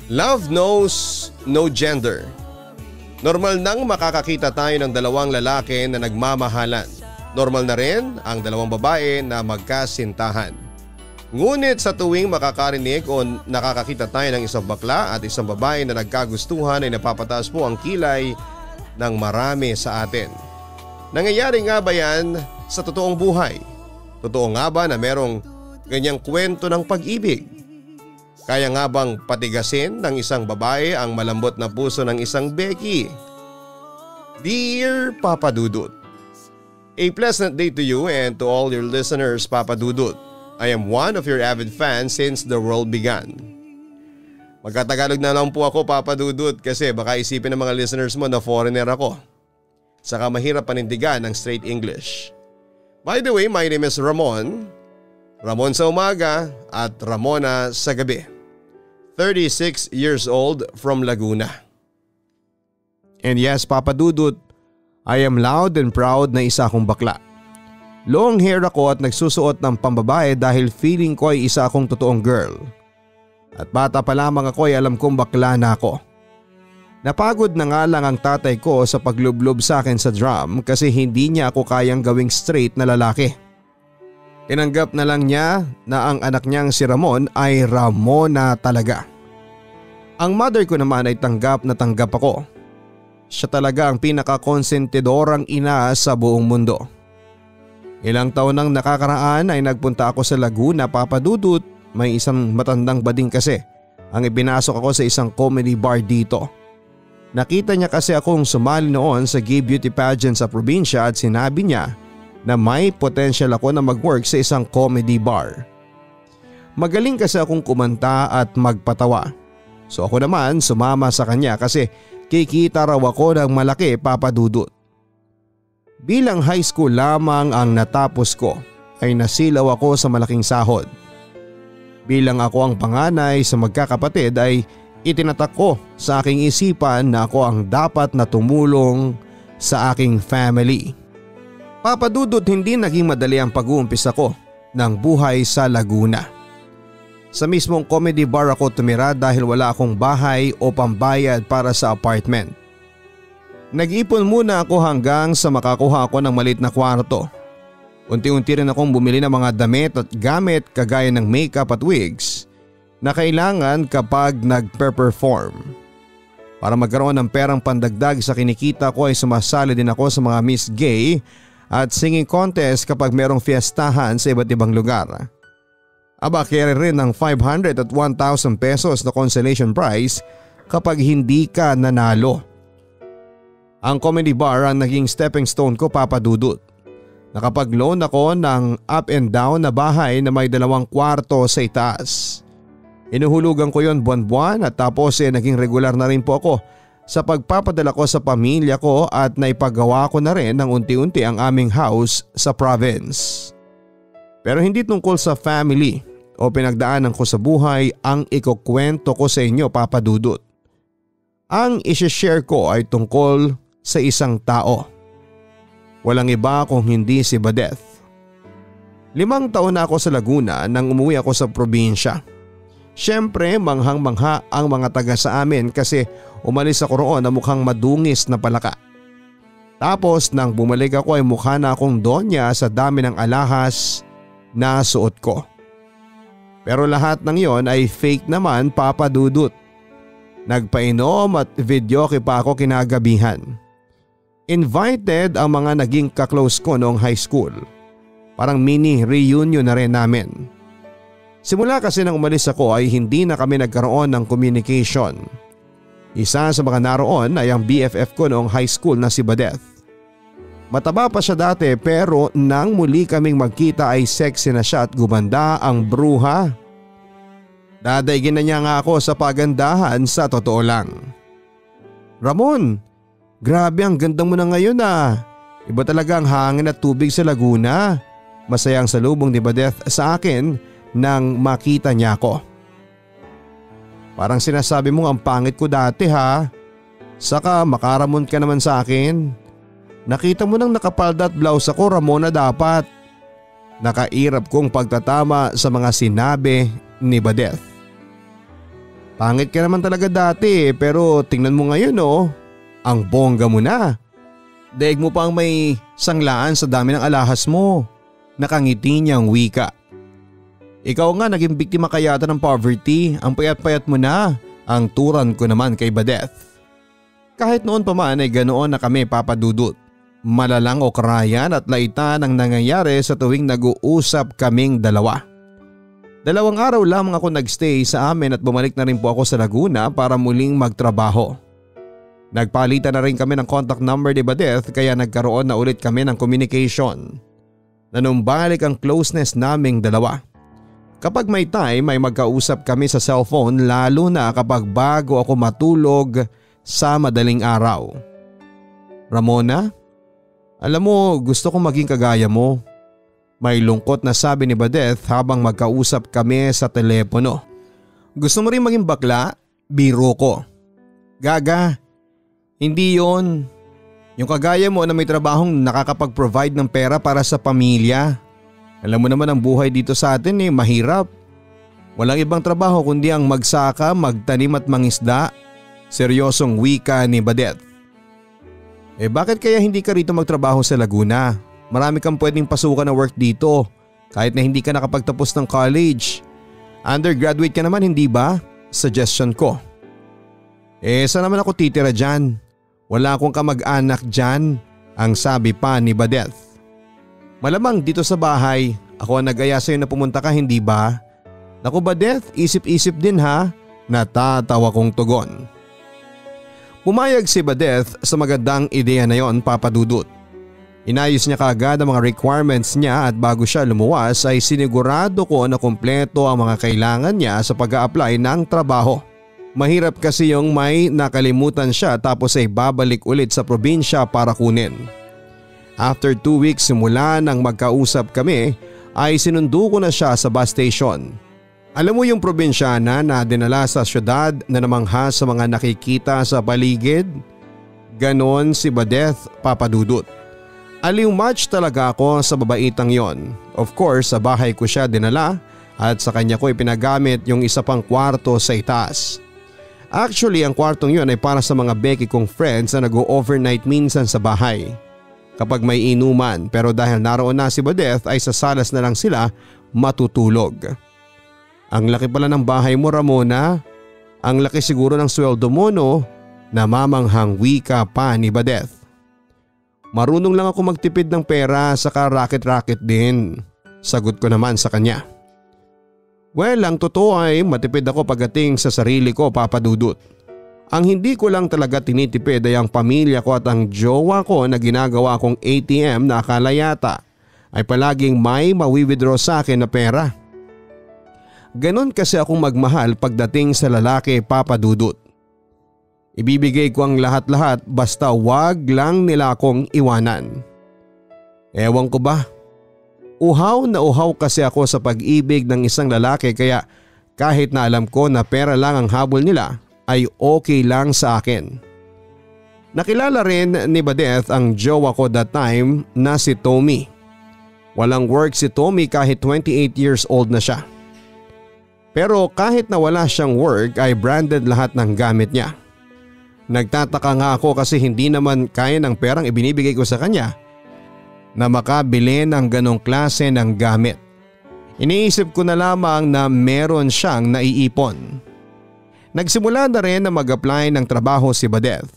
Love knows no gender. Normal nang makakakita tayo ng dalawang lalaki na nagmamahalan. Normal na rin ang dalawang babae na magkasintahan. Ngunit sa tuwing makakarinig o nakakakita tayo ng isang bakla at isang babae na nagkagustuhan ay napapataas po ang kilay ng marami sa atin. Nangyayari nga ba yan sa totoong buhay? Totoo nga ba na merong ganyang kwento ng pag-ibig? Kaya nga bang patigasin ng isang babae ang malambot na puso ng isang Becky? Dear Papa Dudut, a pleasant day to you and to all your listeners, Papa Dudut. I am one of your avid fans since the world began. Magkatagalog na lang po ako, Papa Dudut, kasi baka isipin ng mga listeners mo na foreigner ako. Saka mahirap panindigan ng straight English. By the way, my name is Ramon. Ramon sa umaga at Ramona sa gabi. 36 years old from Laguna. And yes, Papa Dudut, I am loud and proud na isa akong bakla. Long hair ako at nagsusuot ng pambabae dahil feeling ko ay isa akong totoong girl. At bata pa lamang ako ay alam kong bakla na ako. Napagod na nga lang ang tatay ko sa paglublob sa akin sa drum kasi hindi niya ako kayang gawing straight na lalaki. Tinanggap na lang niya na ang anak niyang si Ramon ay Ramona talaga. Ang mother ko naman ay tanggap na tanggap ako. Siya talaga ang pinakakonsentidorang ina sa buong mundo. Ilang taon nang nakakaraan ay nagpunta ako sa Laguna, Papa Dudut. May isang matandang bading kasi ang ipinasok ako sa isang comedy bar dito. Nakita niya kasi akong sumali noon sa gay beauty pageant sa probinsya at sinabi niya na may potential ako na mag-work sa isang comedy bar. Magaling kasi akong kumanta at magpatawa. So ako naman sumama sa kanya kasi kikita raw ako ng malaki, Papa Dudut. Bilang high school lamang ang natapos ko ay nasilaw ako sa malaking sahod. Bilang ako ang panganay sa magkakapatid ay itinatak ko sa aking isipan na ako ang dapat na tumulong sa aking family. Papa Dudut, hindi naging madali ang pag-uumpisa ko ng buhay sa Laguna. Sa mismong comedy bar ako tumira dahil wala akong bahay o pambayad para sa apartment. Nag-ipon muna ako hanggang sa makakuha ako ng maliit na kwarto. Unti-unti rin akong bumili ng mga damit at gamit kagaya ng makeup at wigs na kailangan kapag nag-perform. Para magkaroon ng perang pandagdag sa kinikita ko ay sumasali din ako sa mga Miss Gay at singing contest kapag merong fiestahan sa iba't ibang lugar. Aba, carry rin ng 500 at 1,000 pesos na consolation prize kapag hindi ka nanalo. Ang comedy bar ang naging stepping stone ko, Papa Dudut. Nakapag-loan ako ng up and down na bahay na may 2 kwarto sa itaas. Inuhulugan ko yon buwan-buwan at tapos naging regular na rin po ako sa pagpapadala ko sa pamilya ko at naipagawa ko na rin ng unti-unti ang aming house sa province. Pero hindi tungkol sa family o pinagdaanan ko sa buhay ang ikukwento ko sa inyo, Papa Dudut. Ang isi-share ko ay tungkol sa isang tao. Walang iba kung hindi si Badeth. 5 taon na ako sa Laguna nang umuwi ako sa probinsya. Siyempre manghang-mangha ang mga taga sa amin kasi umalis ako roon na mukhang madungis na palaka. Tapos nang bumalik ako ay mukha na akong donya sa dami ng alahas na suot ko. Pero lahat ng yon ay fake naman, Papa Dudut. Nagpainom at videoke pa ako kinagabihan. Invited ang mga naging kaklose ko noong high school. Parang mini reunion na rin namin. Simula kasi nang umalis ako ay hindi na kami nagkaroon ng communication. Isa sa mga naroon ay ang BFF ko noong high school na si Badeth. Mataba pa siya dati pero nang muli kaming magkita ay sexy na siya at gumanda ang bruha. Dadaigin na niya nga ako sa pagandahan sa totoo lang. Ramon, grabe ang ganda mo na ngayon ah. Iba talaga ang hangin at tubig sa Laguna. Masayang salubong ni Badeth sa akin nang makita niya ako. Parang sinasabi mo ang pangit ko dati ha. Saka makaramon ka naman sa akin. Nakita mo nang nakapalda at blouse ako, Ramona dapat. Nakairap kong pagtatama sa mga sinabi ni Badeth. Pangit ka naman talaga dati pero tingnan mo ngayon oh. Ang bongga mo na. Daig mo pa ang may sanglaan sa dami ng alahas mo. Nakangiti niyang wika. Ikaw nga naging biktima kayata ng poverty, ang payat-payat mo na. Ang turan ko naman kay Badeth. Kahit noon pa man ay ganoon na kami Papa Dudut. Malalang okrayan at laitan ang nangyayari sa tuwing nag-uusap kaming dalawa. 2 araw lamang ako nagstay sa amin at bumalik na rin po ako sa Laguna para muling magtrabaho. Nagpalitan na rin kami ng contact number ni Badeth kaya nagkaroon na ulit kami ng communication. Nanumbalik ang closeness naming dalawa. Kapag may time ay magkausap kami sa cellphone lalo na kapag bago ako matulog sa madaling araw. Ramona, alam mo gusto kong maging kagaya mo. May lungkot na sabi ni Badeth habang magkausap kami sa telepono. Gusto mo rin maging bakla? Biro ko. Gaga, hindi yon. Yung kagaya mo na may trabahong nakakapag-provide ng pera para sa pamilya. Alam mo naman ang buhay dito sa atin mahirap. Walang ibang trabaho kundi ang magsaka, magtanim at mangisda. Seryosong wika ni Badeth. Bakit kaya hindi ka rito magtrabaho sa Laguna? Marami kang pwedeng pasukan na work dito kahit na hindi ka nakapagtapos ng college. Undergraduate ka naman hindi ba? Suggestion ko. Saan naman ako titira dyan? Wala akong kamag-anak dyan, ang sabi pa ni Badeth. Malamang dito sa bahay, ako ang nag-aya sa'yo na pumunta ka hindi ba? Naku Badeth, isip-isip din ha, natatawa kong tugon. Pumayag si Badeth sa magandang ideya na yon Papa Dudut. Inayos niya kaagad ang mga requirements niya at bago siya lumuwas ay sinigurado ko na kumpleto ang mga kailangan niya sa pag-a-apply ng trabaho. Mahirap kasi yung may nakalimutan siya tapos ay babalik ulit sa probinsya para kunin. After 2 weeks simula nang magkausap kami ay sinundo ko na siya sa bus station. Alam mo yung probinsyana na dinala sa syudad na namangha sa mga nakikita sa paligid? Ganon si Badeth Papa Dudut. Aliw match talaga ako sa babaitang yon. Of course sa bahay ko siya dinala at sa kanya ko ipinagamit yung isa pang kwarto sa itaas. Actually ang kwartong yon ay para sa mga beki kong friends na nag-overnight minsan sa bahay. Kapag may inuman pero dahil naroon na si Badeth ay sa salas na lang sila matutulog. Ang laki pala ng bahay mo Ramona. Ang laki siguro ng sweldo mo no? Namamanghang wika pa ni Badeth. Marunong lang ako magtipid ng pera saka racket-racket din. Sagot ko naman sa kanya. Well, ang totoo ay matipid ako pagdating sa sarili ko Papa Dudut. Ang hindi ko lang talaga tinitipid ay ang pamilya ko at ang jowa ko na ginagawa kong ATM na akala yata ay palaging may mawi-withdraw sa akin na pera. Ganon kasi akong magmahal pagdating sa lalaki Papa Dudut. Ibibigay ko ang lahat-lahat basta wag lang nila akong iwanan. Ewan ko ba? Uhaw na uhaw kasi ako sa pag-ibig ng isang lalaki kaya kahit na alam ko na pera lang ang habol nila ay okay lang sa akin. Nakilala rin ni Badeth ang jowa ko that time na si Tommy. Walang work si Tommy kahit 28 years old na siya. Pero kahit na wala siyang work ay branded lahat ng gamit niya. Nagtataka nga ako kasi hindi naman kaya ng perang ibinibigay ko sa kanya na makabili ng ganong klase ng gamit. Iniisip ko na lamang na meron siyang naiipon. Nagsimula na rin na mag-apply ng trabaho si Badeth.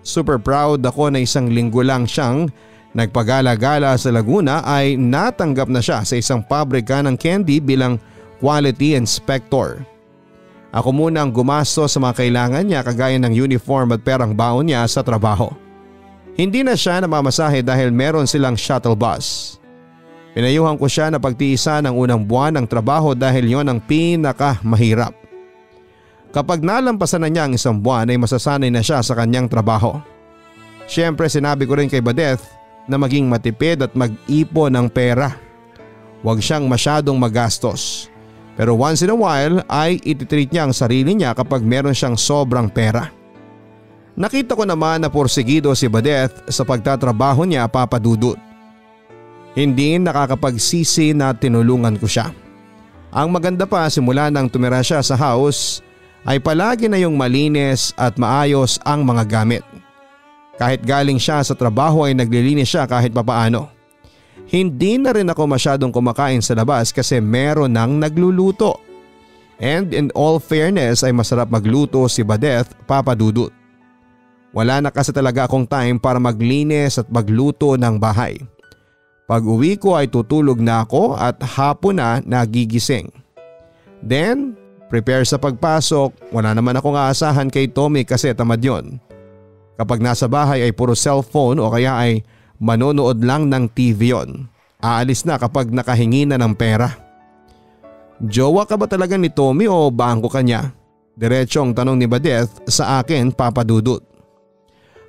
Super proud ako na isang linggo lang siyang nagpagala-gala sa Laguna ay natanggap na siya sa isang pabrika ng candy bilang quality inspector. Ako muna ang gumasto sa mga kailangan niya kagaya ng uniform at perang baon niya sa trabaho. Hindi na siya namamasahe dahil meron silang shuttle bus. Pinayuhan ko siya na pagtiisan ang unang buwan ng trabaho dahil yon ang pinakamahirap. Kapag nalampasan na niya ang isang buwan ay masasanay na siya sa kanyang trabaho. Siyempre sinabi ko rin kay Badeth na maging matipid at mag-ipon ng pera. Huwag siyang masyadong magastos. Pero once in a while ay ititreat niya ang sarili niya kapag meron siyang sobrang pera. Nakita ko naman na porsigido si Badeth sa pagtatrabaho niya Papa Dudut. Hindi nakakapagsisi na tinulungan ko siya. Ang maganda pa simula nang tumira siya sa house ay palagi na yung malinis at maayos ang mga gamit. Kahit galing siya sa trabaho ay naglilinis siya kahit papaano. Hindi na rin ako masyadong kumakain sa labas kasi meron nang nagluluto. And in all fairness ay masarap magluto si Badeth, Papa Dudut. Wala na kasi talaga akong time para maglinis at magluto ng bahay. Pag uwi ko ay tutulog na ako at hapon na nagigising. Then, prepare sa pagpasok, wala naman akong aasahan kay Tommy kasi tamad yon. Kapag nasa bahay ay puro cellphone o kaya ay manonood lang ng TV yon. Aalis na kapag nakahingi na ng pera. Jowa ka ba talaga ni Tommy o bangko ka niya? Diretsong tanong ni Badeth sa akin, Papa Dudut.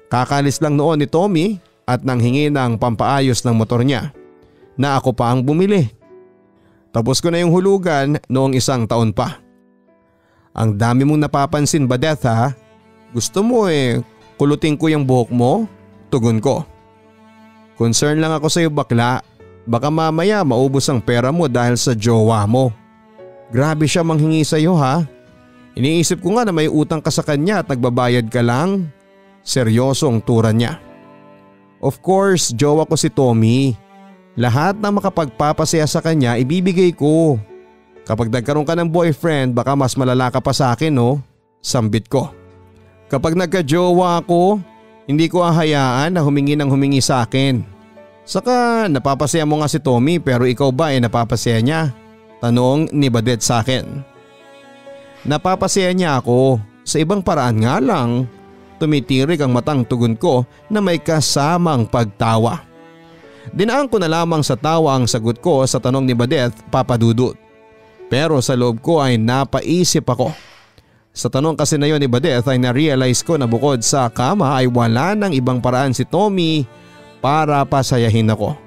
Kakalis lang noon ni Tommy at nanghingi ng pampaayos ng motor niya na ako pa ang bumili. Tapos ko na yung hulugan noong 1 taon pa. Ang dami mong napapansin, Badeth, ha? Gusto mo kulutin ko yung buhok mo? Tugon ko. Concern lang ako sa iyo, bakla. Baka mamaya maubos ang pera mo dahil sa jowa mo. Grabe siya manghingi sa iyo, ha? Iniisip ko nga na may utang ka sa kanya at nagbabayad ka lang. Seryosong tura niya. Of course, jowa ko si Tommy. Lahat na makapagpapasaya sa kanya ibibigay ko. Kapag nagkaroon ka ng boyfriend baka mas malala ka pa sa akin, no? Sambit ko. Kapag nagka-jowa ako, hindi ko hahayaan na humingi ng humingi sa akin. Saka napapasaya mo nga si Tommy pero ikaw ba napapasaya niya? Tanong ni Badeth sa akin. Napapasaya niya ako, sa ibang paraan nga lang. Tumitirik ang matang tugon ko na may kasamang pagtawa. Dinaan ko na lamang sa tawa ang sagot ko sa tanong ni Badeth, Papa Dudut. Pero sa loob ko ay napaisip ako. Sa tanong kasi na yon ni Badeth ay na-realize ko na bukod sa kama ay wala nang ibang paraan si Tommy para pasayahin ako.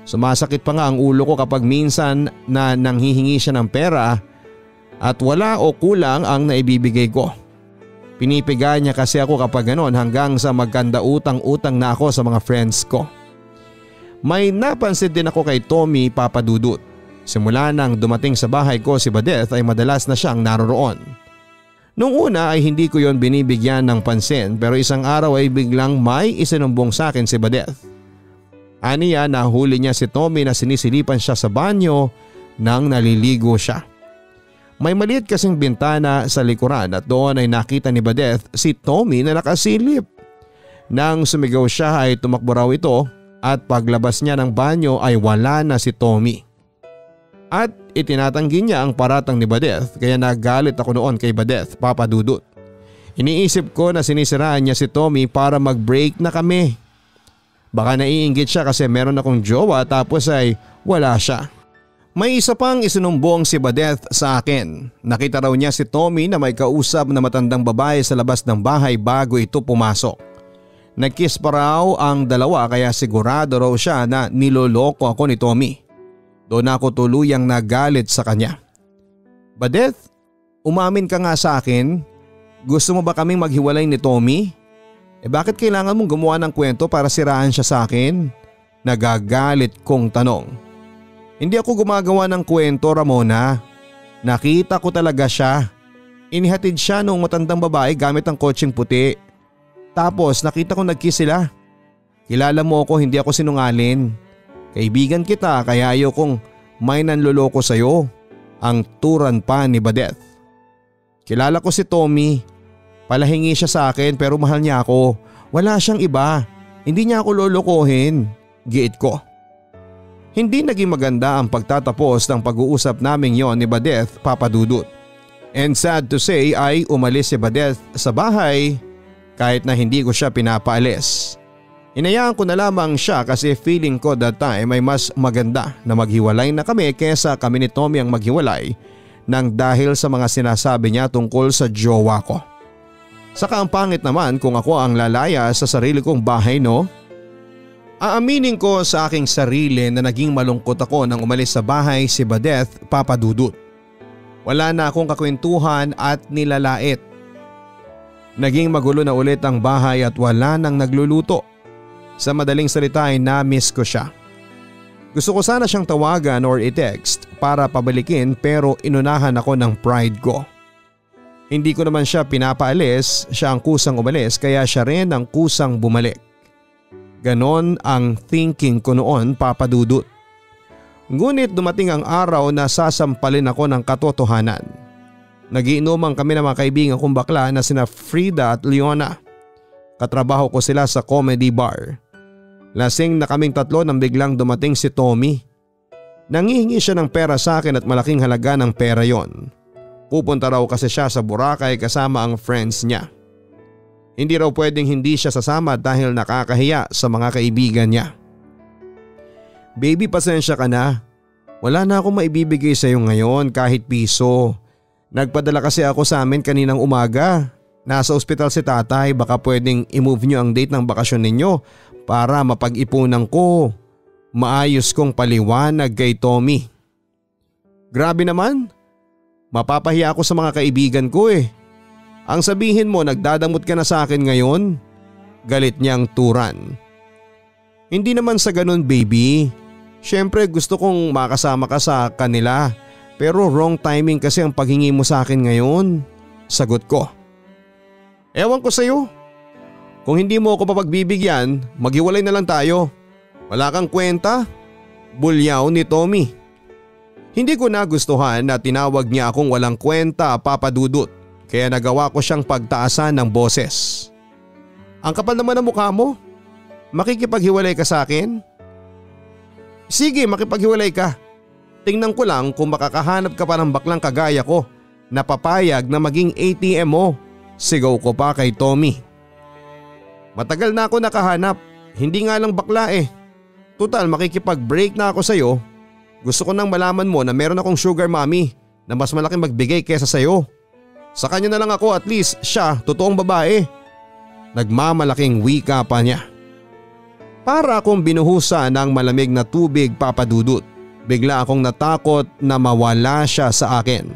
Sumasakit pa nga ang ulo ko kapag minsan na nanghihingi siya ng pera at wala o kulang ang naibibigay ko. Pinipiga niya kasi ako kapag ganon hanggang sa magkanda utang-utang na ako sa mga friends ko. May napansin din ako kay Tommy, Papa Dudut. Simula nang dumating sa bahay ko si Badeth ay madalas na siyang naroroon. Nung una ay hindi ko yon binibigyan ng pansin pero isang araw ay biglang may isinumbong sa akin si Badeth. Aniya nahuli niya si Tommy na sinisilipan siya sa banyo nang naliligo siya. May maliit kasing bintana sa likuran at doon ay nakita ni Badeth si Tommy na nakasilip. Nang sumigaw siya ay tumakbo raw ito at paglabas niya ng banyo ay wala na si Tommy. At itinatanggi niya ang paratang ni Badeth kaya nagalit ako noon kay Badeth, Papa Dudut. Iniisip ko na sinisiraan niya si Tommy para mag-break na kami. Baka naiinggit siya kasi meron akong jowa tapos ay wala siya. May isa pang isinumbong si Badeth sa akin. Nakita raw niya si Tommy na may kausap na matandang babae sa labas ng bahay bago ito pumasok. Nagkiss pa raw ang dalawa kaya sigurado raw siya na niloloko ako ni Tommy. Doon ako tuluyang nagalit sa kanya. Badeth, umamin ka nga sa akin. Gusto mo ba kaming maghiwalay ni Tommy? Bakit kailangan mong gumawa ng kwento para siraan siya sa akin? Nagagalit kong tanong. Hindi ako gumagawa ng kwento, Ramona. Nakita ko talaga siya. Inihatid siya nung matandang babae gamit ang kotseng puti. Tapos nakita ko nagkiss sila. Kilala mo ako, hindi ako sinungaling. Kaibigan kita kaya ayokong may nanloloko sa'yo. Ang turan pa ni Badeth. Kilala ko si Tommy. Palahingi siya sa akin pero mahal niya ako. Wala siyang iba. Hindi niya ako lolokohin. Giit ko. Hindi naging maganda ang pagtatapos ng pag-uusap naming yon ni Badeth, Papa Dudut. And sad to say ay umalis si Badeth sa bahay kahit na hindi ko siya pinapaalis. Inayaan ko na lamang siya kasi feeling ko that time ay mas maganda na maghiwalay na kami kesa kami ni Tommy ang maghiwalay nang dahil sa mga sinasabi niya tungkol sa jowa ko. Saka ang pangit naman kung ako ang lalaya sa sarili kong bahay, no? Aaminin ko sa aking sarili na naging malungkot ako nang umalis sa bahay si Badeth, Papa Dudut. Wala na akong kakwentuhan at nilalait. Naging magulo na ulit ang bahay at wala nang nagluluto. Sa madaling salita ay na-miss ko siya. Gusto ko sana siyang tawagan or i-text para pabalikin pero inunahan ako ng pride ko. Hindi ko naman siya pinapaalis, siya ang kusang umalis kaya siya rin ang kusang bumalik. Ganon ang thinking ko noon, Papa Dudut. Ngunit dumating ang araw na sasampalin ako ng katotohanan. Nagiinuman kami ng mga kaibigan kong bakla na sina Frida at Leona. Katrabaho ko sila sa comedy bar. Lasing na kaming tatlo nang biglang dumating si Tommy. Nangihingi siya ng pera sa akin at malaking halaga ng pera yon. Pupunta raw kasi siya sa Boracay kasama ang friends niya. Hindi raw pwedeng hindi siya sasama dahil nakakahiya sa mga kaibigan niya. Baby, pasensya ka na. Wala na akong maibibigay sa iyo ngayon kahit piso. Nagpadala kasi ako sa amin kaninang umaga. Nasa ospital si tatay, baka pwedeng i-move nyo ang date ng bakasyon ninyo para mapag-ipunan ko. Maayos kong paliwanag kay Tommy. Grabe naman. Mapapahiya ako sa mga kaibigan ko eh. Ang sabihin mo nagdadamot ka na sa akin ngayon? Galit niyang turan. Hindi naman sa ganun, baby. Siyempre gusto kong makasama ka sa kanila pero wrong timing kasi ang paghingi mo sa akin ngayon. Sagot ko. Ewan ko sa'yo. Kung hindi mo ako papagbibigyan, maghiwalay na lang tayo. Wala kang kwenta? Bulyaw ni Tommy. Hindi ko nagustuhan na tinawag niya akong walang kwenta, Papa Dudut, kaya nagawa ko siyang pagtaasan ng boses. Ang kapal naman ng mukha mo. Makikipaghiwalay ka sa akin? Sige, makipaghiwalay ka. Tingnan ko lang kung makakahanap ka pa ng baklang kagaya ko na papayag na maging ATM mo. Sigaw ko pa kay Tommy. Matagal na ako nakahanap, hindi nga lang bakla eh. Total makikipag-break na ako sa'yo. Gusto ko nang malaman mo na meron akong sugar mommy na mas malaking magbigay kesa sa'yo. Sa kanya na lang ako, at least siya, totoong babae. Nagmamalaking wika pa niya. Para akong binuhusan ng malamig na tubig, Papa Dudut. Bigla akong natakot na mawala siya sa akin.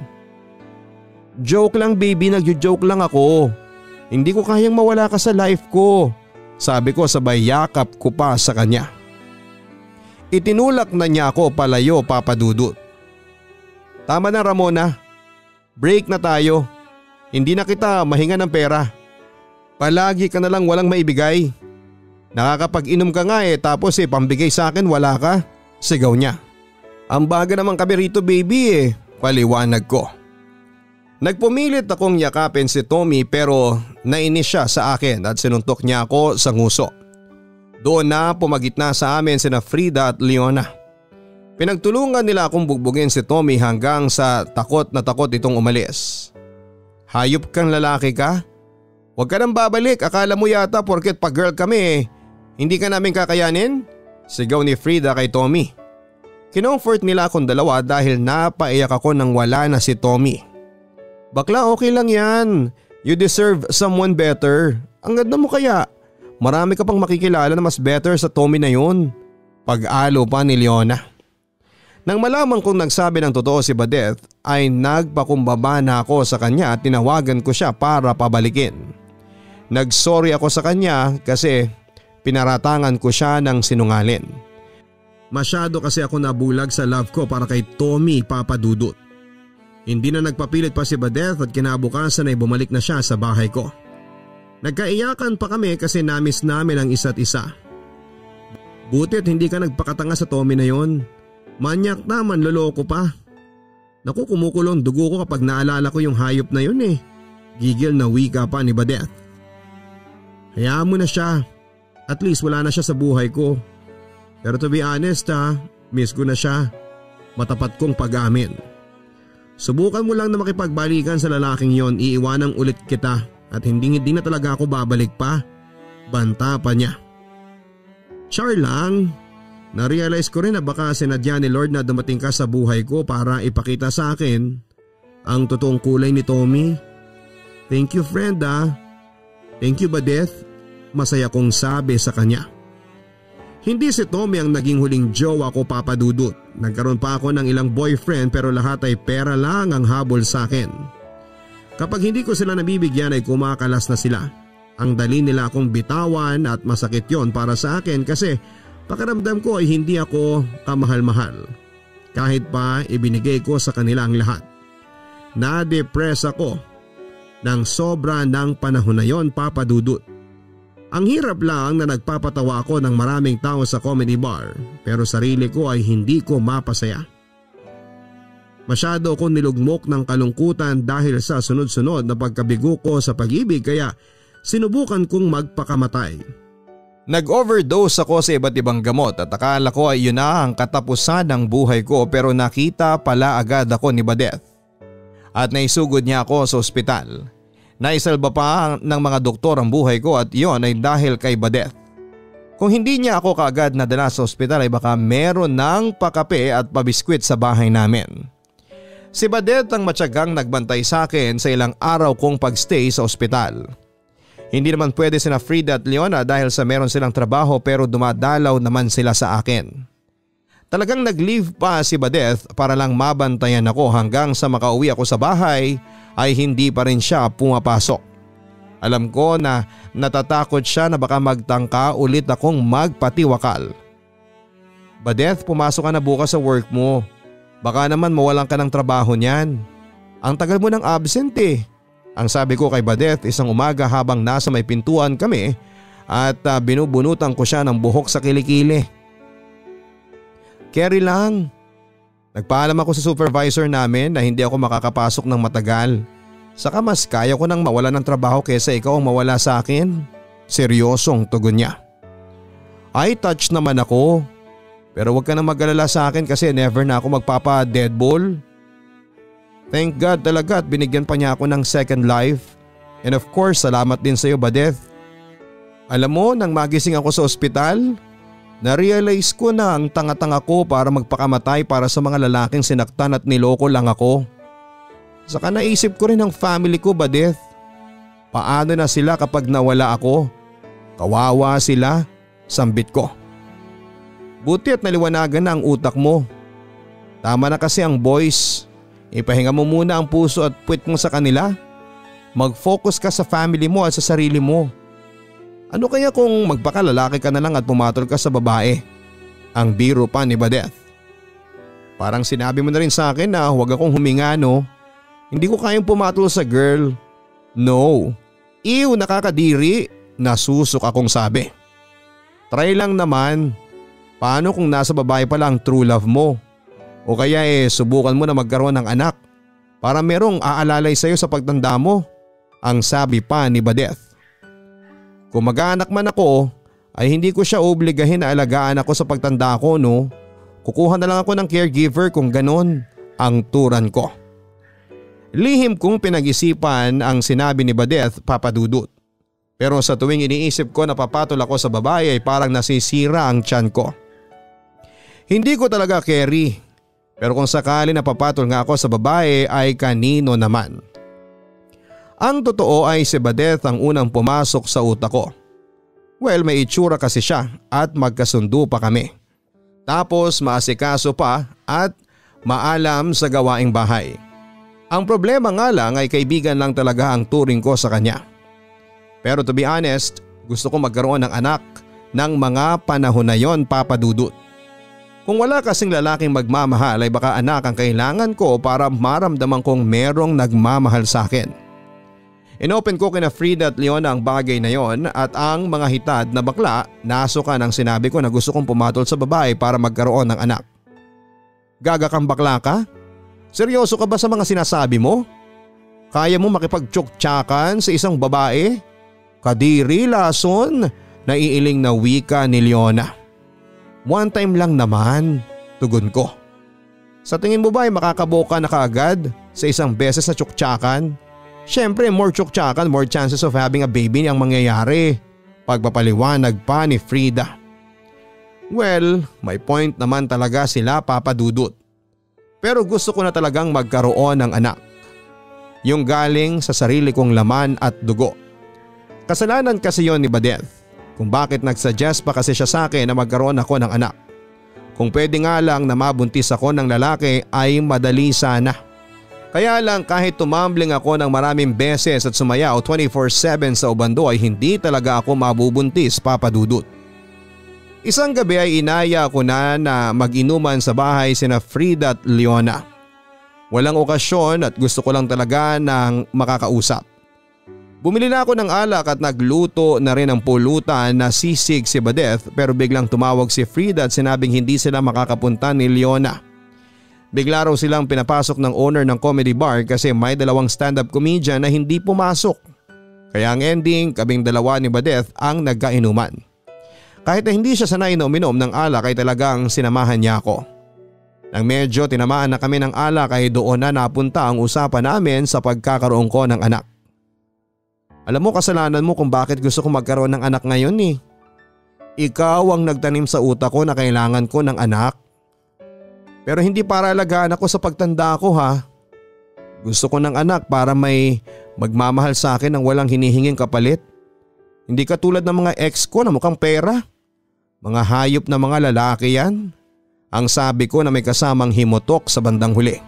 Joke lang baby, nagjo-joke lang ako. Hindi ko kayang mawala ka sa life ko. Sabi ko sabay yakap ko pa sa kanya. Itinulak na niya ako palayo, Papa Dudut. Tama na Ramona. Break na tayo. Hindi na kita mahinga ng pera. Palagi ka na lang walang maibigay. Nakakapag-inom ka nga tapos pambigay sa akin wala ka. Sigaw niya. Ang baga naman kami rito baby paliwanag ko. Nagpumilit akong yakapin si Tommy pero nainis siya sa akin at sinuntok niya ako sa nguso. Doon na pumagitna sa amin sina Frida at Leona. Pinagtulungan nila akong bugbugin si Tommy hanggang sa takot na takot itong umalis. Hayop kang lalaki ka? Huwag ka nang babalik, akala mo yata porket pag-girl kami hindi ka namin kakayanin? Sigaw ni Frida kay Tommy. Kinomfort nila akong dalawa dahil napaiyak ako nang wala na si Tommy. Bakla, okay lang yan. You deserve someone better. Ang ganda mo kaya. Marami ka pang makikilala na mas better sa Tommy na yun. Pag-alo pa ni Leona. Nang malaman kong nagsabi ng totoo si Badeth ay nagpakumbaba na ako sa kanya at tinawagan ko siya para pabalikin. Nagsorry ako sa kanya kasi pinaratangan ko siya ng sinungalin. Masyado kasi ako nabulag sa love ko para kay Tommy, Papa Dudut. Hindi na nagpapilit pa si Badeth at kinabukasan ay bumalik na siya sa bahay ko. Nagkaiyakan pa kami kasi namiss namin ang isa't isa. Butit hindi ka nagpakatanga sa Tommy na yon. Manyak na, manloloko pa. Naku, kumukulong dugo ko kapag naalala ko yung hayop na yun Gigil na wika pa ni Badeth. Hayaan mo na siya. At least wala na siya sa buhay ko. Pero to be honest miss ko na siya. Matapat kong pag-amin. Subukan mo lang na makipagbalikan sa lalaking yon, iiwanang ulit kita at hindi na talaga ako babalik pa. Banta pa niya. Char lang. Narealize ko rin na baka sinadya ni Lord na dumating ka sa buhay ko para ipakita sa akin ang totoong kulay ni Tommy. Thank you friend Thank you Badeth. Masaya kong sabi sa kanya. Hindi si Tommy ang naging huling jowa ko, Papa Dudut. Nagkaroon pa ako ng ilang boyfriend pero lahat ay pera lang ang habol sa akin. Kapag hindi ko sila nabibigyan ay kumakalas na sila. Ang dali nila akong bitawan at masakit yon para sa akin kasi pakiramdam ko ay hindi ako kamahal-mahal. Kahit pa ibinigay ko sa kanila ang lahat. Na-depress ako. ng sobra ng panahon na yon, Papa Dudut. Ang hirap lang na nagpapatawa ako ng maraming tao sa comedy bar pero sarili ko ay hindi ko mapasaya. Masyado akong nilugmok ng kalungkutan dahil sa sunod-sunod na pagkabigo ko sa pag-ibig kaya sinubukan kong magpakamatay. Nag-overdose ako sa iba't ibang gamot at akala ko ay yun na ang katapusan ng buhay ko pero nakita pala agad ako ni Badeth. At naisugod niya ako sa ospital. Naisalba pa ng mga doktor ang buhay ko at iyon ay dahil kay Badeth. Kung hindi niya ako kaagad nadala sa ospital ay baka meron ng pakape at pabiskwit sa bahay namin. Si Badeth ang matyagang nagbantay sa akin sa ilang araw kong pagstay sa ospital. Hindi naman pwede sina Frida at Leona dahil sa meron silang trabaho pero dumadalaw naman sila sa akin. Talagang nag-leave pa si Badeth para lang mabantayan ako hanggang sa makauwi ako sa bahay ay hindi pa rin siya pumapasok. Alam ko na natatakot siya na baka magtangka ulit akong magpatiwakal. Badeth, pumasok ka na bukas sa work mo. Baka naman mawalan ka ng trabaho niyan. Ang tagal mo ng absent eh. Ang sabi ko kay Badeth isang umaga habang nasa may pintuan kami at binubunutan ko siya ng buhok sa kilikili. Carry lang. Nagpaalam ako sa supervisor namin na hindi ako makakapasok ng matagal. Saka mas kaya ko nang mawala ng trabaho kaysa ikaw ang mawala sa akin. Seryosong tugon niya. Ay touch naman ako. Pero wag ka na mag-alala sa akin kasi never na ako magpapa-deadball. Thank God talaga at binigyan pa niya ako ng second life. And of course salamat din sa iyo Badeth. Alam mo nang magising ako sa ospital, na-realize ko na ang tanga-tanga ko para magpakamatay para sa mga lalaking sinaktan at niloko lang ako. Saka naisip ko rin ang family ko Badeth. Paano na sila kapag nawala ako? Kawawa sila, sambit ko. Buti at naliwanagan na ang utak mo. Tama na kasi ang boys. Ipahinga mo muna ang puso at puwit mo sa kanila. Mag-focus ka sa family mo at sa sarili mo. Ano kaya kung magpakalalaki ka na lang at pumatol ka sa babae? Ang biro pa ni Badeth. Parang sinabi mo na rin sa akin na huwag akong huminga no. Hindi ko kayang pumatol sa girl. No. Ew, nakakadiri. Nasusok akong sabi. Try lang naman. Paano kung nasa babae pa lang true love mo? O kaya subukan mo na magkaroon ng anak para merong aalalay sa iyo sa pagtanda mo. Ang sabi pa ni Badeth. Kung mag-aanak man ako ay hindi ko siya obligahin na alagaan ako sa pagtanda ko no. Kukuha na lang ako ng caregiver kung ganon ang turan ko. Lihim kong pinag-isipan ang sinabi ni Badeth, Papa Dudut. Pero sa tuwing iniisip ko na papatol ako sa babae ay parang nasisira ang tiyan ko. Hindi ko talaga carry. Pero kung sakali na papatol nga ako sa babae ay kanino naman? Ang totoo ay si Badeth ang unang pumasok sa utak ko. Well, may itsura kasi siya at magkasundo pa kami. Tapos maasikaso pa at maalam sa gawaing bahay. Ang problema nga lang ay kaibigan lang talaga ang turing ko sa kanya. Pero to be honest, gusto ko magkaroon ng anak ng mga panahon na yon, Papa Dudut. Kung wala kasing lalaking magmamahal ay baka anak ang kailangan ko para maramdaman kong merong nagmamahal sa akin. Inopen ko kina Frida at Leona ang bagay na yon at ang mga hitad na bakla nasukan ang sinabi ko na gusto kong pumatol sa babae para magkaroon ng anak. Gaga kang bakla ka? Seryoso ka ba sa mga sinasabi mo? Kaya mo makipagtsuktsakan sa isang babae? Kadiri, lason, naiiling na wika ni Leona. One time lang naman, tugon ko. Sa tingin mo ba ay makakaboka na kaagad sa isang beses sa tsuktsakan? Syempre more tsuktsakan, more chances of having a baby ang mangyayari. Pagpapaliwanag pa ni Frida. Well, may point naman talaga sila, Papa Dudut. Pero gusto ko na talagang magkaroon ng anak. Yung galing sa sarili kong laman at dugo. Kasalanan kasi yon ni Badeth. Kung bakit nagsuggest pa kasi siya sa akin na magkaroon ako ng anak. Kung pwede nga lang na mabuntis ako ng lalaki ay madali sana. Kaya lang kahit tumambling ako ng maraming beses at sumayaw 24/7 sa ubando ay hindi talaga ako mabubuntis, Papa Dudut. Isang gabi ay inaya ko na mag-inuman sa bahay sina Frida at Leona. Walang okasyon at gusto ko lang talaga ng makakausap. Bumili na ako ng alak at nagluto na rin ng pulutan na sisig si Badeth, pero biglang tumawag si Frida at sinabing hindi sila makakapunta ni Leona. Bigla raw silang pinapasok ng owner ng comedy bar kasi may dalawang stand-up comedian na hindi pumasok. Kaya ang ending, kaming dalawa ni Badeth ang nagkainuman. Kahit na hindi siya sanay na uminom ng alak ay talagang sinamahan niya ako. Nang medyo tinamaan na kami ng alak ay doon na napunta ang usapan namin sa pagkakaroon ko ng anak. Alam mo, kasalanan mo kung bakit gusto ko magkaroon ng anak ngayon eh. Ikaw ang nagtanim sa utak ko na kailangan ko ng anak. Pero hindi para alagaan ako sa pagtanda ko ha. Gusto ko ng anak para may magmamahal sa akin ng walang hinihinging kapalit. Hindi katulad ng mga ex ko na mukhang pera. Mga hayop na mga lalaki yan. Ang sabi ko na may kasamang himotok sa bandang huli.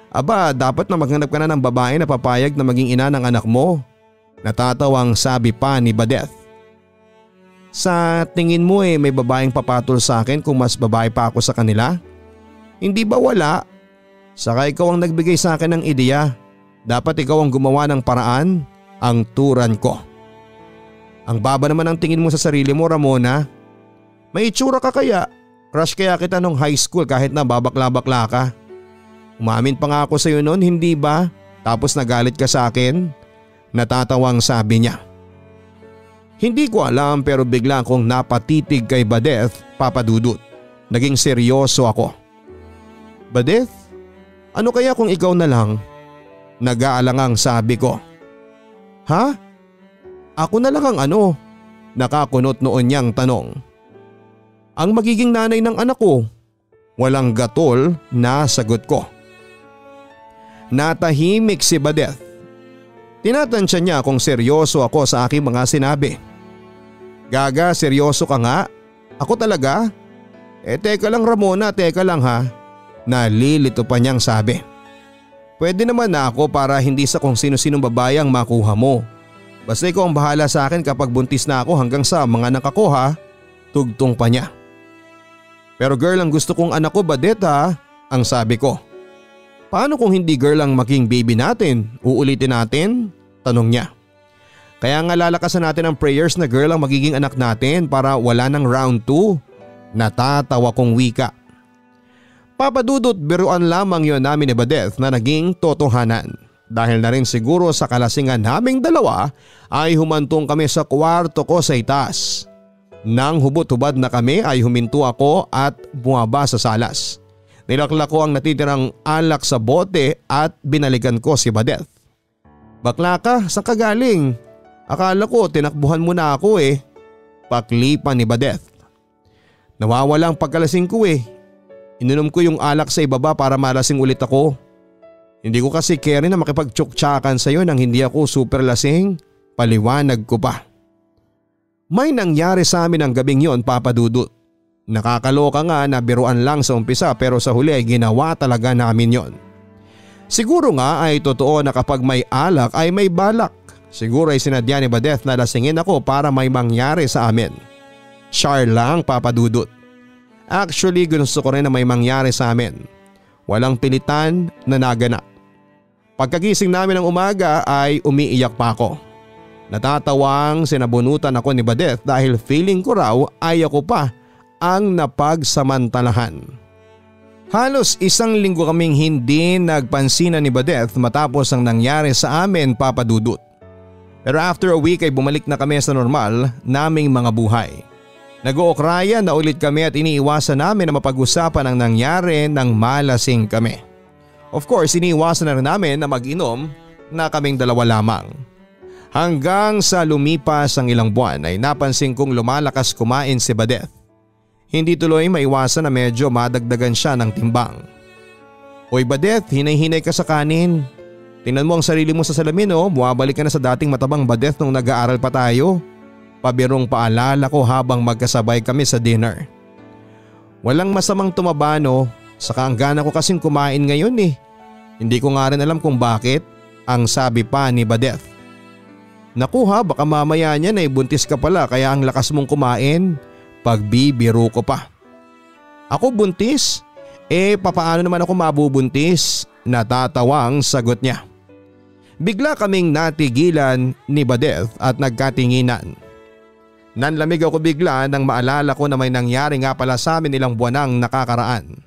Aba, dapat na maghanap ka na ng babae na papayag na maging ina ng anak mo. Natatawang sabi pa ni Badeth. Sa tingin mo may babaeng papatol sa akin kung mas babae pa ako sa kanila? Hindi ba wala? Saka ikaw ang nagbigay sa akin ng ideya. Dapat ikaw ang gumawa ng paraan, ang turan ko. Ang baba naman ang tingin mo sa sarili mo, Ramona. May itsura ka kaya? Crush kaya kita nung high school kahit na babakla-bakla ka. Umamin pa nga ako sa iyo noon, hindi ba? Tapos nagalit ka sa akin? Natatawang sabi niya. Hindi ko alam pero bigla akong napatitig kay Badeth, Papa Dudut. Naging seryoso ako. Badeth, ano kaya kung ikaw na lang? Nag-aalangang sabi ko. Ha? Ako na lang ang ano? Nakakunot noon niyang tanong. Ang magiging nanay ng anak ko. Walang gatol na sagot ko. Natahimik si Badeth. Tinatansya niya kung seryoso ako sa aking mga sinabi. Gaga, seryoso ka nga? Ako talaga? Teka lang Ramona, teka lang ha. Nalilito pa niyang sabi. Pwede naman na ako para hindi sa kung sino-sinong babae ang makuha mo. Basta ikaw ang bahala sa akin kapag buntis na ako hanggang sa mga anak ako ha. Tugtong pa niya. Pero girl, ang gusto kong anak ko Badeth ha, ang sabi ko. Paano kung hindi girl ang maging baby natin? Uulitin natin? Tanong niya. Kaya nga lalakasan natin ang prayers na girl ang magiging anak natin para wala ng round 2. Natatawa kong wika. Papa Dudut, biruan lamang yon namin ni Badeth na naging totohanan. Dahil na rin siguro sa kalasingan naming dalawa ay humantong kami sa kwarto ko sa itaas. Nang hubot-hubad na kami ay huminto ako at bumaba sa salas. Nilakla ko ang natitirang alak sa bote at binalikan ko si Badeth. Bakla ka, saan ka galing? Akala ko tinakbuhan mo na ako eh. Paklipan ni Badeth. Nawawala ang pagkalasing ko eh. Ininom ko yung alak sa ibaba para malasing ulit ako. Hindi ko kasi carry na makipagtsuktsakan sa'yo nang hindi ako super lasing. Paliwanag ko pa. May nangyari sa amin ang gabing yon, Papa Dudut. Nakakaloka nga na biruan lang sa umpisa pero sa huli ay ginawa talaga namin yon. Siguro nga ay totoo na kapag may alak ay may balak. Siguro ay sinadya ni Badeth na lasingin ako para may mangyari sa amin. Char lang, Papa Dudut. Actually gusto ko rin na may mangyari sa amin. Walang pilitan na naganap. Pagkagising namin ng umaga ay umiiyak pa ako. Natatawang sinabunutan ako ni Badeth dahil feeling ko raw ay ako pa ang napagsamantalahan. Halos 1 linggo kaming hindi nagpansinan ni Badeth matapos ang nangyari sa amin, Papa Dudut. Pero after a week ay bumalik na kami sa normal naming mga buhay. Nag-ookrayan na ulit kami at iniiwasan namin na mapag-usapan ang nangyari nang malasing kami. Of course, iniiwasan na rin namin na mag-inom na kaming dalawa lamang. Hanggang sa lumipas ang ilang buwan ay napansin kong lumalakas kumain si Badeth. Hindi tuloy maiwasan na medyo madagdagan siya ng timbang. Hoy Badeth, hinay-hinay ka sa kanin. Tingnan mo ang sarili mo sa salamin bumabalik ka na sa dating matabang Badeth nung nag-aaral pa tayo. Pabirong paalala ko habang magkasabay kami sa dinner. Walang masamang tumaba saka ang gana ko kasing kumain ngayon eh. Hindi ko nga rin alam kung bakit, ang sabi pa ni Badeth. Naku ha, baka mamaya niyan ay buntis ka pala kaya ang lakas mong kumain. Pagbibiro ko pa. Ako buntis? Papaano naman ako mabubuntis? Natatawang sagot niya. Bigla kaming natigilan ni Badeth at nagkatinginan. Nanlamig ako bigla nang maalala ko na may nangyari nga pala sa amin ilang buwan nang nakakaraan.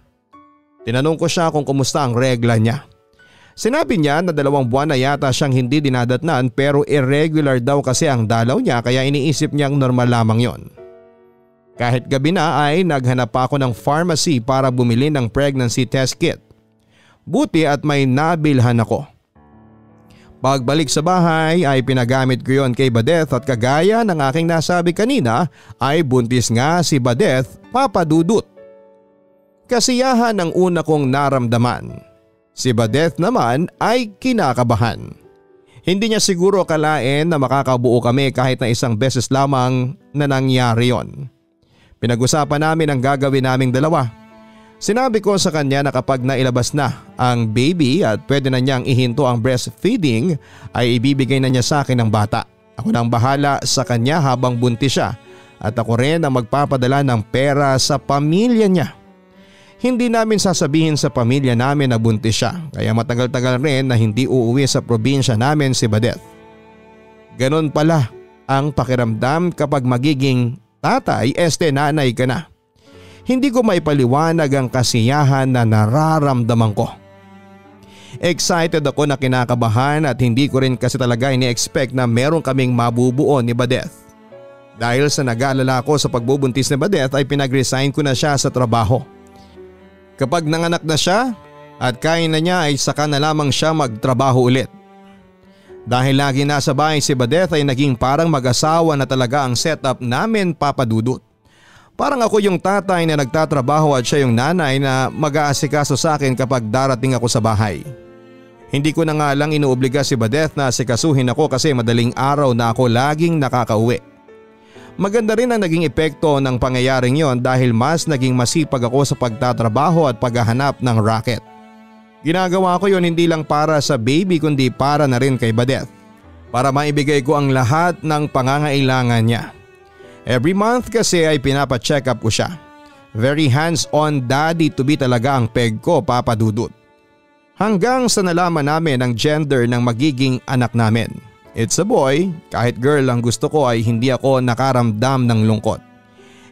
Tinanong ko siya kung kumusta ang regla niya. Sinabi niya na 2 buwan na yata siyang hindi dinadatnan pero irregular daw kasi ang dalaw niya kaya iniisip niyang normal lamang yon. Kahit gabi na ay naghanap pa ako ng pharmacy para bumili ng pregnancy test kit. Buti at may nabilhan ako. Pagbalik sa bahay ay pinagamit ko yon kay Badeth at kagaya ng aking nasabi kanina ay buntis nga si Badeth, Papa Dudut. Kasiyahan ang una kong naramdaman. Si Badeth naman ay kinakabahan. Hindi niya siguro akalain na makakabuo kami kahit na isang beses lamang na nangyari yon. Pinag-usapan namin ang gagawin naming dalawa. Sinabi ko sa kanya na kapag nailabas na ang baby at pwede na niyang ihinto ang breastfeeding ay ibibigay na niya sa akin ang bata. Ako nang bahala sa kanya habang buntis siya at ako rin ang magpapadala ng pera sa pamilya niya. Hindi namin sasabihin sa pamilya namin na buntis siya kaya matagal-tagal rin na hindi uuwi sa probinsya namin si Badeth. Ganon pala ang pakiramdam kapag magiging tatay nanay ka na. Hindi ko maipaliwanag ang kasiyahan na nararamdaman ko. Excited ako na kinakabahan at hindi ko rin kasi talaga ini-expect na meron kaming mabubuo ni Badeth. Dahil sa nag-aalala ko sa pagbubuntis ni Badeth ay pinag-resign ko na siya sa trabaho. Kapag nanganak na siya at kaya na niya ay saka na lamang siya magtrabaho ulit. Dahil lagi nasa bahay si Badeth ay naging parang mag-asawa na talaga ang setup namin, Papa Dudut. Parang ako yung tatay na nagtatrabaho at siya yung nanay na mag-aasikaso sa akin kapag darating ako sa bahay. Hindi ko na nga lang inuobliga si Badeth na asikasuhin ako kasi madaling araw na ako laging nakakauwi. Maganda rin ang naging epekto ng pangyayaring yon dahil mas naging masipag ako sa pagtatrabaho at paghahanap ng racket. Ginagawa ko yon hindi lang para sa baby kundi para na rin kay Badeth. Para maibigay ko ang lahat ng pangangailangan niya. Every month kasi ay pinapacheck up ko siya. Very hands-on daddy to be talaga ang peg ko, Papa Dudut. Hanggang sa nalaman namin ang gender ng magiging anak namin. It's a boy, kahit girl ang gusto ko ay hindi ako nakaramdam ng lungkot.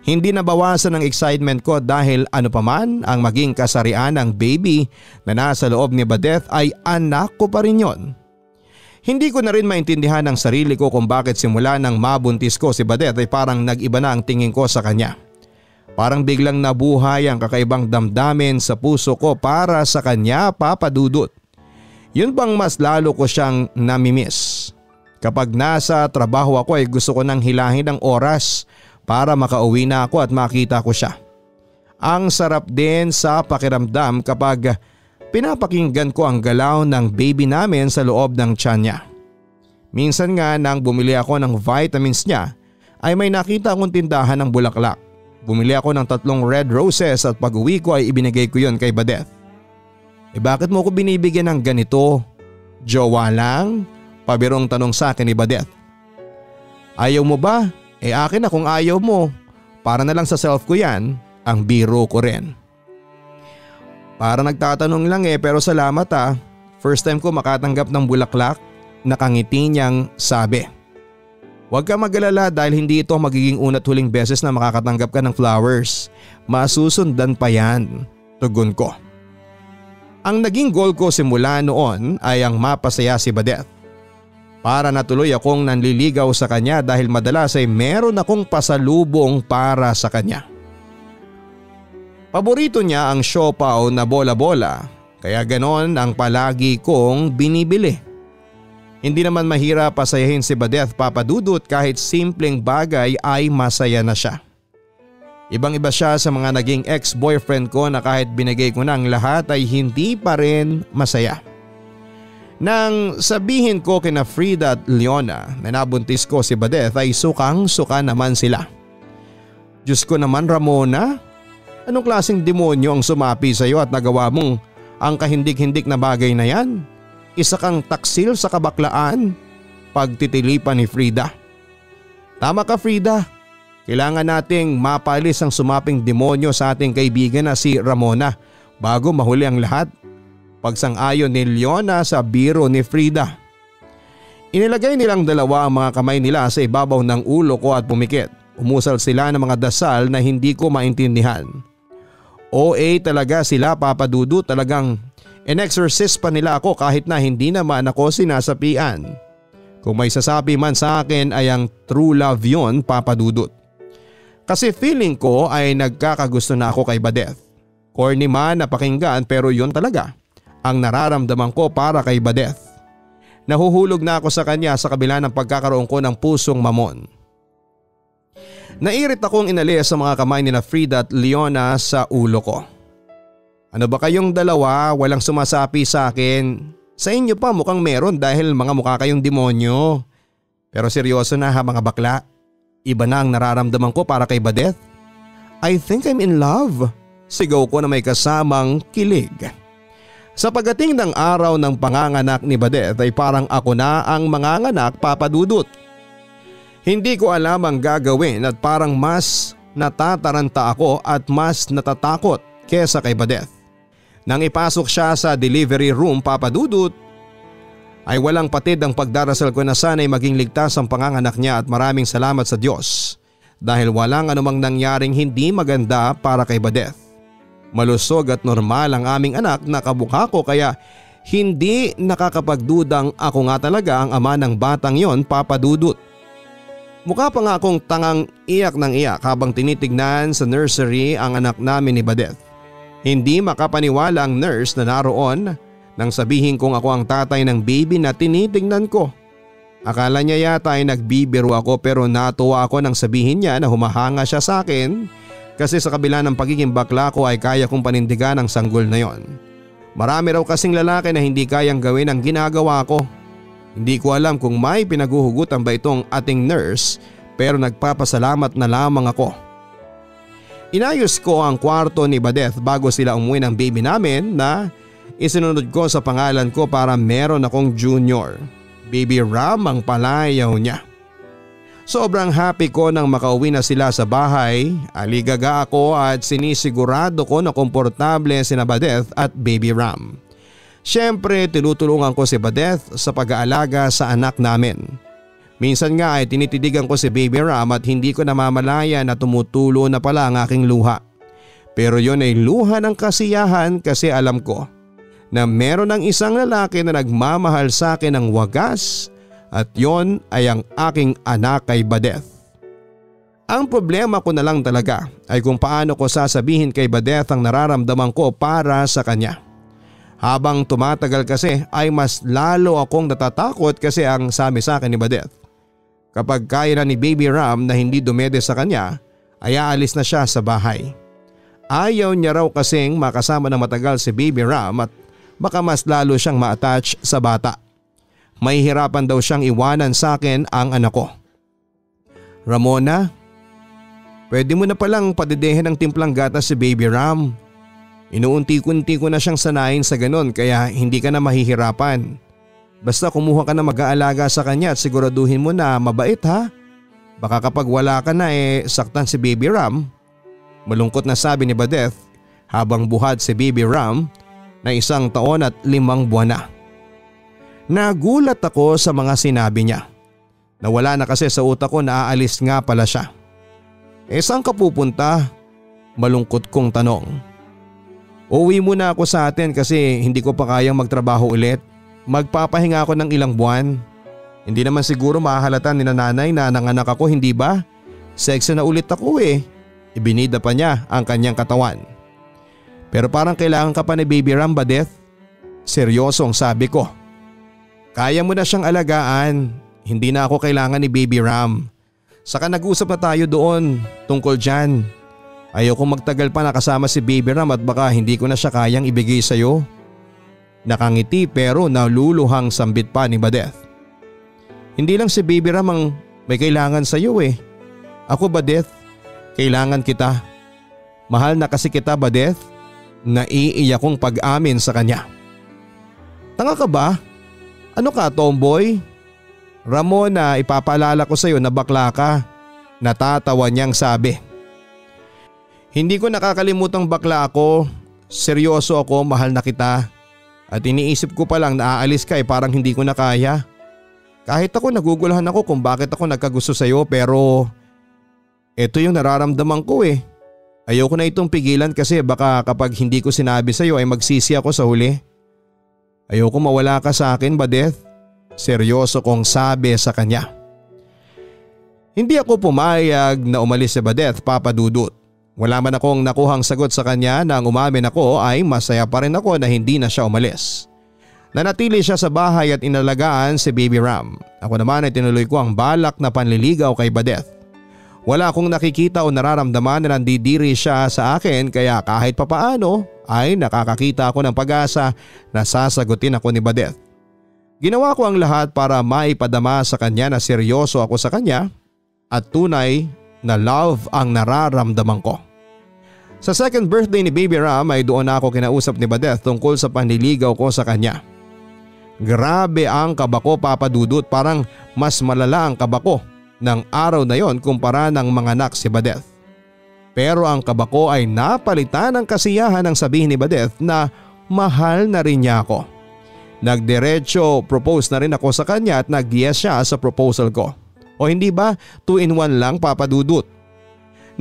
Hindi nabawasan ang excitement ko dahil ano paman ang maging kasarian ng baby na nasa loob ni Badeth ay anak ko pa rin yon. Hindi ko na rin maintindihan ang sarili ko kung bakit simula nang mabuntis ko si Badeth ay parang nag-iba na ang tingin ko sa kanya. Parang biglang nabuhay ang kakaibang damdamin sa puso ko para sa kanya, Papa Dudut. Yun bang mas lalo ko siyang namimiss. Kapag nasa trabaho ako ay gusto ko nang hilahin ang oras para makauwi na ako at makita ko siya. Ang sarap din sa pakiramdam kapag pinapakinggan ko ang galaw ng baby namin sa loob ng tiyan niya. Minsan nga nang bumili ako ng vitamins niya ay may nakita akong tindahan ng bulaklak. Bumili ako ng 3 red roses at pag uwi ko ay ibinigay ko yon kay Badeth. Bakit mo ko binibigyan ng ganito? Jowa lang? Pabirong tanong sa akin ni Badeth. Ayaw mo ba? Akin na kung ayaw mo. Para na lang sa self ko yan, ang biro ko rin. Para nagtatanong lang pero salamat ah. First time ko makatanggap ng bulaklak, nakangiti niyang sabi. Huwag ka mag-alala dahil hindi ito magiging una't huling beses na makakatanggap ka ng flowers. Masusundan pa yan, tugon ko. Ang naging goal ko simula noon ay ang mapasaya si Badeth. Para natuloy akong nanliligaw sa kanya dahil madalas ay meron akong pasalubong para sa kanya. Paborito niya ang siopaw na bola-bola kaya ganon ang palagi kong binibili. Hindi naman mahirap pasayahin si Badeth, Papa Dudut, kahit simpleng bagay ay masaya na siya. Ibang-iba siya sa mga naging ex-boyfriend ko na kahit binigay ko ng lahat ay hindi pa rin masaya. Nang sabihin ko kina Frida at Leona na nabuntis ko si Badeth ay sukang-suka naman sila. Diyos ko naman, Ramona, anong klaseng demonyo ang sumapi sa iyo at nagawa mong ang kahindik-hindik na bagay na yan? Isa kang taksil sa kabaklaan, pagtitilipan ni Frida. Tama ka, Frida. Kailangan nating mapalis ang sumaping demonyo sa ating kaibigan na si Ramona bago mahuli ang lahat. Pagsang-ayon ni Leona sa biro ni Frida. Inilagay nilang dalawa ang mga kamay nila sa ibabaw ng ulo ko at pumikit. Umusal sila ng mga dasal na hindi ko maintindihan. OA talaga sila, Papa Dudut, talagang in-exorcist pa nila ako kahit na hindi naman ako sinasapian. Kung may sasabi man sa akin ay ang true love yon, Papa Dudut. Kasi feeling ko ay nagkakagusto na ako kay Badeth. Corny man na pakinggan pero yon talaga ang nararamdaman ko para kay Badeth. Nahuhulog na ako sa kanya sa kabila ng pagkakaroon ko ng pusong mamon. Nairit akong inalis sa mga kamay ni na Frida at Leona sa ulo ko. Ano ba kayong dalawa, walang sumasapi sa akin? Sa inyo pa mukhang meron dahil mga mukha kayong demonyo. Pero seryoso na ha mga bakla. Iba na ang nararamdaman ko para kay Badeth. I think I'm in love. Sigaw ko na may kasamang kilig. Sa pagdating ng araw ng panganganak ni Badeth ay parang ako na ang manganganak, Papa Dudut. Hindi ko alam ang gagawin at parang mas natataranta ako at mas natatakot kesa kay Badeth. Nang ipasok siya sa delivery room, Papa Dudut, ay walang patid ang pagdarasal ko na sana'y maging ligtas ang panganganak niya at maraming salamat sa Diyos dahil walang anumang nangyaring hindi maganda para kay Badeth. Malusog at normal ang aming anak na kabukha ko kaya hindi nakakapagdudang ako nga talaga ang ama ng batang yon, Papa Dudut. Mukha pa nga akong tangang iyak ng iyak habang tinitignan sa nursery ang anak namin ni Badeth. Hindi makapaniwala ang nurse na naroon nang sabihin kong ako ang tatay ng baby na tinitingnan ko. Akala niya yata ay nagbibiro ako pero natuwa ako nang sabihin niya na humahanga siya sa akin kasi sa kabila ng pagiging bakla ko ay kaya kong panindigan ang sanggol na yon. Marami raw kasing lalaki na hindi kayang gawin ang ginagawa ko. Hindi ko alam kung may pinaguhugutan ba itong ating nurse pero nagpapasalamat na lamang ako. Inayos ko ang kwarto ni Badeth bago sila umuwi ng baby namin na isinunod ko sa pangalan ko para meron akong junior. Baby Ram ang palayaw niya. Sobrang happy ko nang makauwi na sila sa bahay. Aligaga ako at sinisigurado ko na komportable sina Badeth at Baby Ram. Siyempre tinutulungan ko si Badeth sa pag-aalaga sa anak namin. Minsan nga ay tinitidigan ko si Baby Ram at hindi ko namamalaya na tumutulo na pala ang aking luha. Pero yon ay luha ng kasiyahan kasi alam ko na meron ng isang lalaki na nagmamahal sa akin ng wagas at yon ay ang aking anak kay Badeth. Ang problema ko na lang talaga ay kung paano ko sasabihin kay Badeth ang nararamdaman ko para sa kanya. Habang tumatagal kasi ay mas lalo akong natatakot kasi ang sabi sa akin ni Badeth, kapag kaya na ni Baby Ram na hindi dumede sa kanya ay aalis na siya sa bahay. Ayaw niya raw kasing makasama na matagal si Baby Ram at baka mas lalo siyang ma-attach sa bata. May hirapan daw siyang iwanan sa akin ang anak ko. Ramona, pwede mo na palang padedehin ng timplang gatas si Baby Ram. Inuunti-kunti ko na siyang sanayin sa ganon kaya hindi ka na mahihirapan. Basta kumuha ka na mag-aalaga sa kanya at siguraduhin mo na mabait ha. Baka kapag wala ka na saktan si Baby Ram. Malungkot na sabi ni Badeth habang buhat si Baby Ram na 1 taon at 5 buwan na. Nagulat ako sa mga sinabi niya. Nawala na kasi sa utak ko na aalis nga pala siya. Saan ka pupunta? Malungkot kong tanong. Uwi muna ako sa atin kasi hindi ko pa kayang magtrabaho ulit. Magpapahinga ako ng ilang buwan. Hindi naman siguro mahahalata ni nanay na nanganak ako, hindi ba? Sexy na ulit ako Ibinida pa niya ang kanyang katawan. Pero parang kailangan ka pa ni Baby Ram, Badeth. Seryosong sabi ko. Kaya mo na siyang alagaan. Hindi na ako kailangan ni Baby Ram. Saka nag-usap na tayo doon tungkol dyan. Ayoko magtagal pa nakasama si Baby Ram at baka hindi ko na siya kayang ibigay sa'yo. Nakangiti pero naluluhang sambit pa ni Badeth. Hindi lang si Baby Ram ang may kailangan sa'yo Ako, Badeth, kailangan kita. Mahal na kasi kita, Badeth. Naiiyak kong pag-amin sa kanya. Tanga ka ba? Ano ka, tomboy? Ramona, ipapaalala ko sa'yo na bakla ka. Natatawa niyang sabi. Hindi ko nakakalimutang bakla ako. Seryoso ako, mahal na kita. At iniisip ko pa lang na aalis ka parang hindi ko na kaya. Kahit ako nagugulahan ako kung bakit ako nagkagusto sa'yo pero ito yung nararamdaman ko eh. Ayoko na itong pigilan kasi baka kapag hindi ko sinabi sa'yo ay magsisi ako sa huli. Ayoko mawala ka sa akin, Badeth. Seryoso kong sabi sa kanya. Hindi ako pumayag na umalis si Badeth, Papa Dudut. Wala man akong nakuhang sagot sa kanya na ang umamin ako ay masaya pa rin ako na hindi na siya umalis. Nanatili siya sa bahay at inalagaan si Baby Ram. Ako naman ay tinuloy ko ang balak na panliligaw kay Badeth. Wala akong nakikita o nararamdaman na nandidiri siya sa akin kaya kahit papaano ay nakakakita ako ng pag-asa na sasagutin ako ni Badeth. Ginawa ko ang lahat para maipadama sa kanya na seryoso ako sa kanya at tunay na love ang nararamdaman ko. Sa second birthday ni Baby Ram ay doon ako kinausap ni Badeth tungkol sa panliligaw ko sa kanya. Grabe ang kaba ko, Papa Dudut, parang mas malala ang kaba ko ng araw na yon kumpara ng mga anak si Badeth. Pero ang kaba ko ay napalitan ng kasiyahan ng sabihin ni Badeth na mahal na rin niya ako. Nagdiretso propose na rin ako sa kanya at nag-yes siya sa proposal ko. O hindi ba 2-in-1 lang, Papa Dudut?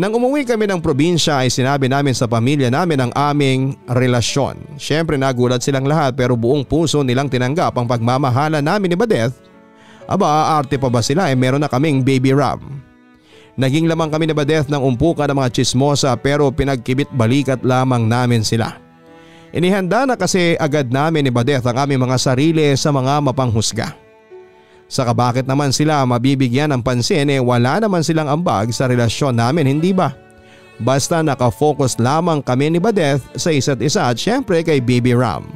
Nang umuwi kami ng probinsya ay sinabi namin sa pamilya namin ang aming relasyon. Siyempre nagulat silang lahat pero buong puso nilang tinanggap ang pagmamahala namin ni Badeth. Aba, arte pa ba sila meron na kaming Baby Ram. Naging lamang kami ni Badeth ng umpukan ng mga chismosa pero pinagkibit balikat lamang namin sila. Inihanda na kasi agad namin ni Badeth ang aming mga sarili sa mga mapanghusga. Saka bakit naman sila mabibigyan ng pansin wala naman silang ambag sa relasyon namin, hindi ba? Basta nakafocus lamang kami ni Badeth sa isa't isa at syempre kay Baby Ram.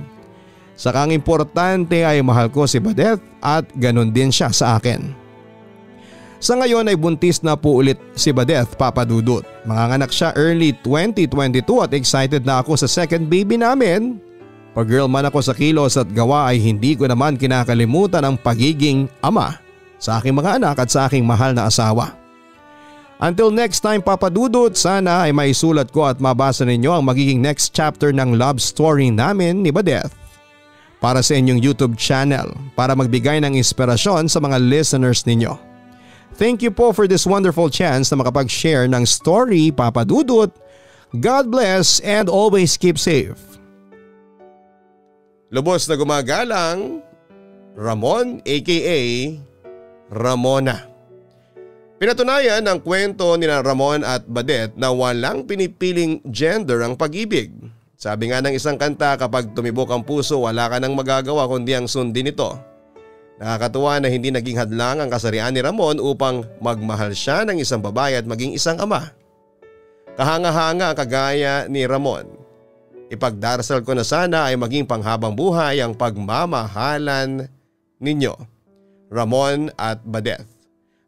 Saka ang importante ay mahal ko si Badeth at ganun din siya sa akin. Sa ngayon ay buntis na po ulit si Badeth, Papa Dudut. Manganganak siya early 2022 at excited na ako sa second baby namin. Pag girl man ako sa kilos at gawa ay hindi ko naman kinakalimutan ang pagiging ama sa aking mga anak at sa aking mahal na asawa. Until next time, Papa Dudut, sana ay maisulat ko at mabasa ninyo ang magiging next chapter ng love story namin ni Badeth para sa inyong YouTube channel para magbigay ng inspirasyon sa mga listeners ninyo. Thank you po for this wonderful chance na makapag-share ng story, Papa Dudut. God bless and always keep safe. Lubos na gumagalang, Ramon aka Ramona. Pinatunayan ng kwento ni Ramon at Badeth na walang pinipiling gender ang pag-ibig. Sabi nga ng isang kanta, kapag tumibok ang puso wala ka nang magagawa kundi ang sundin ito. Nakakatuwa na hindi naging hadlang ang kasarian ni Ramon upang magmahal siya ng isang babae at maging isang ama. Kahanga-hanga kagaya ni Ramon. Ipagdarasal ko na sana ay maging panghabang buhay ang pagmamahalan ninyo, Ramon at Badeth.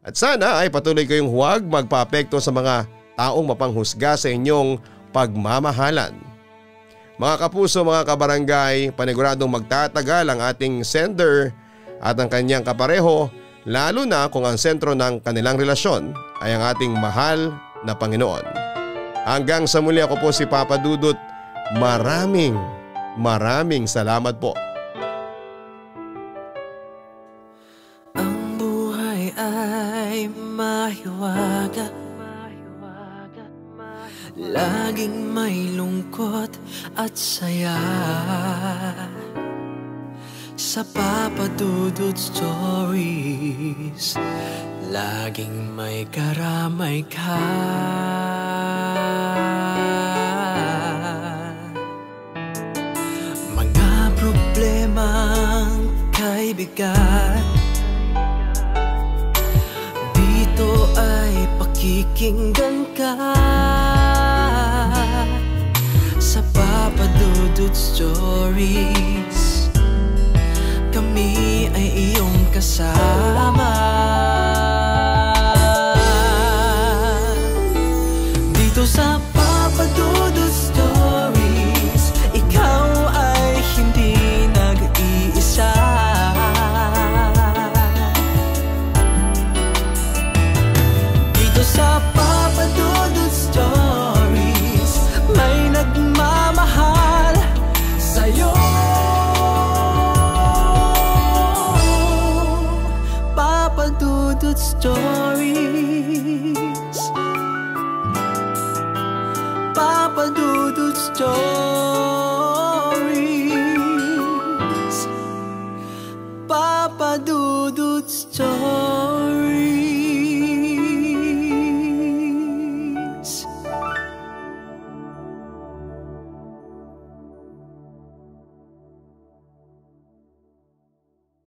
At sana ay patuloy kayong huwag magpaapekto sa mga taong mapanghusga sa inyong pagmamahalan. Mga kapuso, mga kabarangay, paniguradong magtatagal ang ating sender at ang kanyang kapareho, lalo na kung ang sentro ng kanilang relasyon ay ang ating mahal na Panginoon. Hanggang sa muli, ako po si Papa Dudut. Maraming salamat po. Ang buhay ay mahiwaga, laging may lungkot at saya. Sa Papa Dudut Stories, laging may karamay ka. Problemang kaibigan, dito ay pakikinggan ka. Sa Papa Dudut Stories, kami ay iyong kasama. Dito sa Papa Dudut Stories, ikaw ay hindi nag-iisa. Dito sa Papa Dudut Stories, may nagmamahal sa'yo. Stories. Papa Dudut Stories. Papa Dudut Stories.